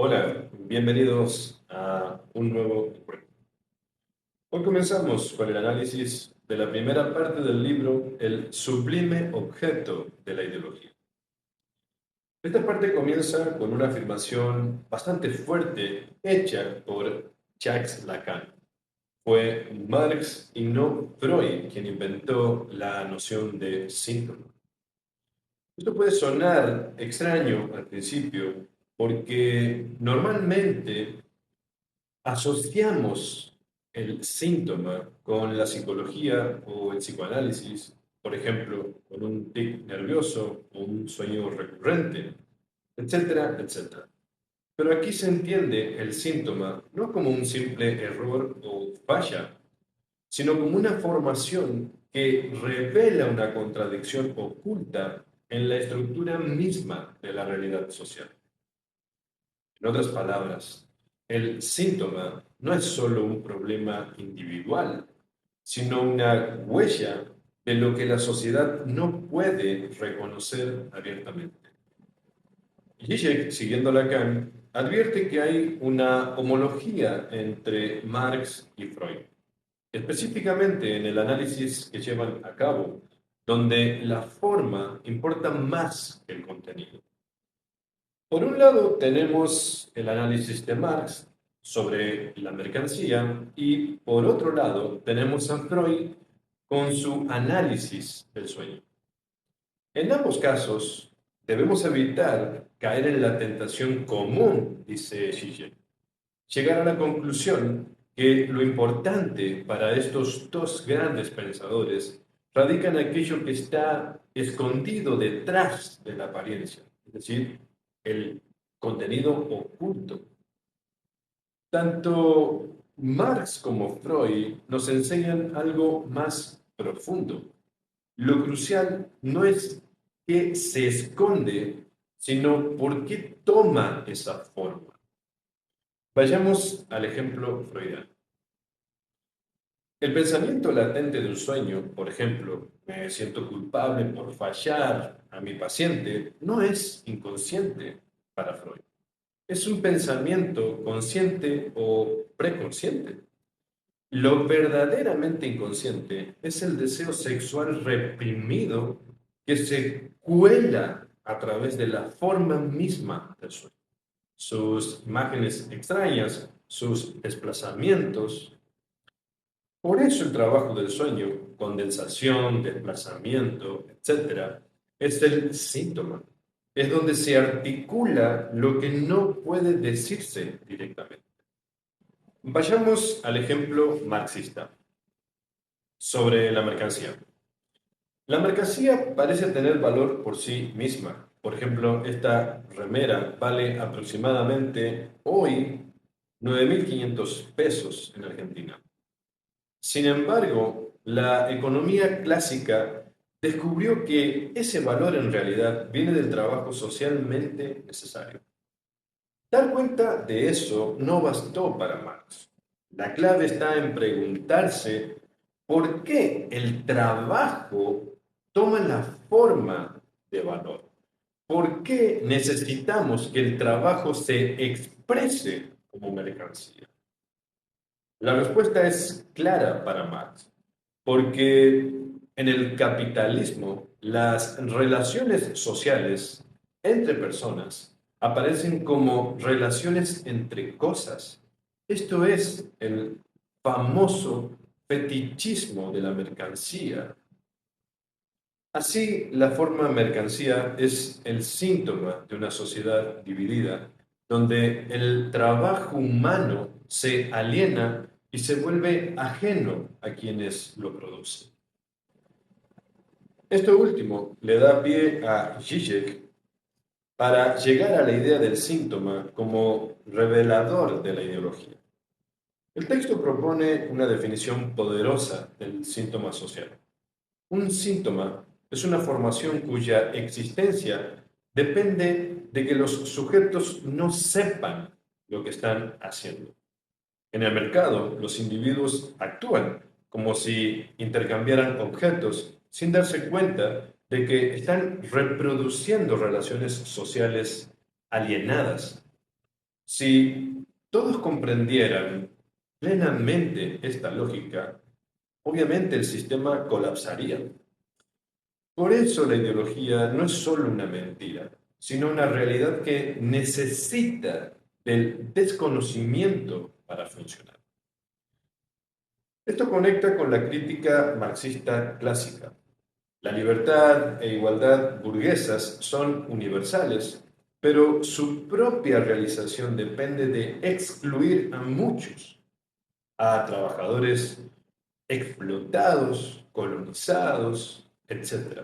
Hola, bienvenidos a un nuevo encuentro. Hoy comenzamos con el análisis de la primera parte del libro El sublime objeto de la ideología. Esta parte comienza con una afirmación bastante fuerte hecha por Jacques Lacan. Fue Marx y no Freud quien inventó la noción de síntoma. Esto puede sonar extraño al principio porque normalmente asociamos el síntoma con la psicología o el psicoanálisis, por ejemplo, con un tic nervioso o un sueño recurrente, etcétera, etcétera. Pero aquí se entiende el síntoma no como un simple error o falla, sino como una formación que revela una contradicción oculta en la estructura misma de la realidad social. En otras palabras, el síntoma no es solo un problema individual, sino una huella de lo que la sociedad no puede reconocer abiertamente. Zizek, siguiendo Lacan, advierte que hay una homología entre Marx y Freud, específicamente en el análisis que llevan a cabo, donde la forma importa más que el contenido. Por un lado, tenemos el análisis de Marx sobre la mercancía y por otro lado, tenemos a Freud con su análisis del sueño. En ambos casos, debemos evitar caer en la tentación común, dice Zizek, llegar a la conclusión que lo importante para estos dos grandes pensadores radica en aquello que está escondido detrás de la apariencia, es decir, el contenido oculto. Tanto Marx como Freud nos enseñan algo más profundo. Lo crucial no es qué se esconde, sino por qué toma esa forma. Vayamos al ejemplo freudiano. El pensamiento latente de un sueño, por ejemplo, me siento culpable por fallar a mi paciente, no es inconsciente para Freud. Es un pensamiento consciente o preconsciente. Lo verdaderamente inconsciente es el deseo sexual reprimido que se cuela a través de la forma misma del sueño. Sus imágenes extrañas, sus desplazamientos. Por eso el trabajo del sueño, condensación, desplazamiento, etcétera, es el síntoma. Es donde se articula lo que no puede decirse directamente. Vayamos al ejemplo marxista sobre la mercancía. La mercancía parece tener valor por sí misma. Por ejemplo, esta remera vale aproximadamente hoy 9.500 pesos en Argentina. Sin embargo, la economía clásica descubrió que ese valor en realidad viene del trabajo socialmente necesario. Dar cuenta de eso no bastó para Marx. La clave está en preguntarse por qué el trabajo toma la forma de valor. ¿Por qué necesitamos que el trabajo se exprese como mercancía? La respuesta es clara para Marx, porque en el capitalismo las relaciones sociales entre personas aparecen como relaciones entre cosas. Esto es el famoso fetichismo de la mercancía. Así, la forma mercancía es el síntoma de una sociedad dividida, donde el trabajo humano se aliena y se vuelve ajeno a quienes lo producen. Esto último le da pie a Zizek para llegar a la idea del síntoma como revelador de la ideología. El texto propone una definición poderosa del síntoma social. Un síntoma es una formación cuya existencia depende de que los sujetos no sepan lo que están haciendo. En el mercado, los individuos actúan como si intercambiaran objetos sin darse cuenta de que están reproduciendo relaciones sociales alienadas. Si todos comprendieran plenamente esta lógica, obviamente el sistema colapsaría. Por eso la ideología no es solo una mentira, sino una realidad que necesita del desconocimiento para funcionar. Esto conecta con la crítica marxista clásica. La libertad e igualdad burguesas son universales, pero su propia realización depende de excluir a muchos, a trabajadores explotados, colonizados, etc.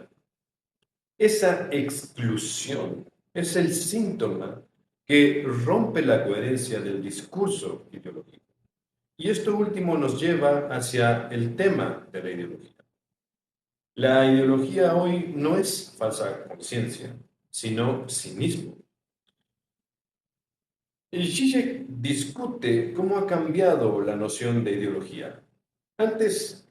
Esa exclusión es el síntoma que rompe la coherencia del discurso ideológico. Y esto último nos lleva hacia el tema de la ideología. La ideología hoy no es falsa conciencia, sino cinismo. Zizek discute cómo ha cambiado la noción de ideología. Antes,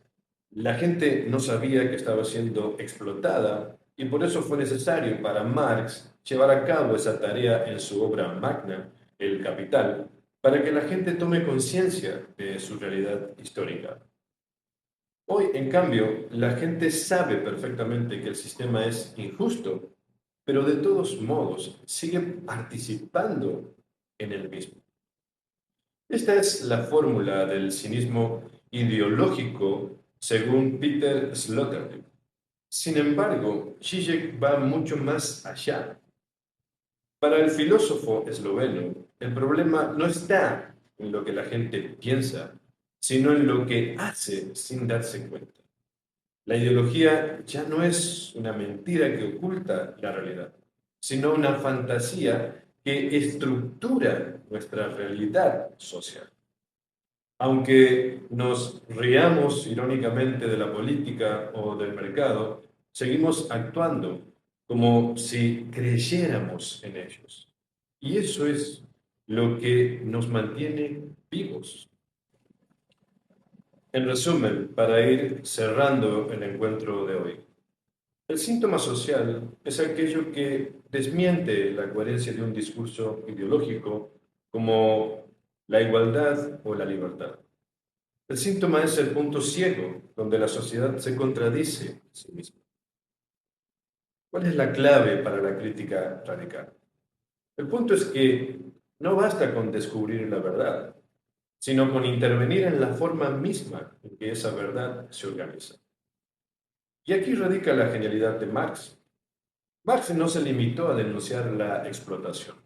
la gente no sabía que estaba siendo explotada y por eso fue necesario para Marx llevar a cabo esa tarea en su obra magna, El Capital, para que la gente tome conciencia de su realidad histórica. Hoy, en cambio, la gente sabe perfectamente que el sistema es injusto, pero de todos modos sigue participando en el mismo. Esta es la fórmula del cinismo ideológico según Peter Sloterdijk. Sin embargo, Zizek va mucho más allá. Para el filósofo esloveno, el problema no está en lo que la gente piensa, sino en lo que hace sin darse cuenta. La ideología ya no es una mentira que oculta la realidad, sino una fantasía que estructura nuestra realidad social. Aunque nos riamos irónicamente de la política o del mercado, seguimos actuando como si creyéramos en ellos. Y eso es lo que nos mantiene vivos. En resumen, para ir cerrando el encuentro de hoy, el síntoma social es aquello que desmiente la coherencia de un discurso ideológico como la igualdad o la libertad. El síntoma es el punto ciego donde la sociedad se contradice a sí misma. ¿Cuál es la clave para la crítica radical? El punto es que no basta con descubrir la verdad, sino con intervenir en la forma misma en que esa verdad se organiza. Y aquí radica la genialidad de Marx. Marx no se limitó a denunciar la explotación,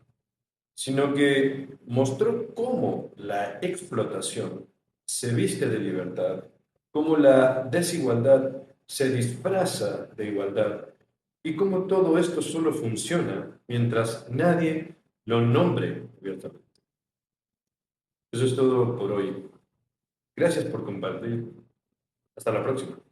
sino que mostró cómo la explotación se viste de libertad, cómo la desigualdad se disfraza de igualdad y cómo todo esto solo funciona mientras nadie lo nombre abiertamente. Eso es todo por hoy. Gracias por compartir. Hasta la próxima.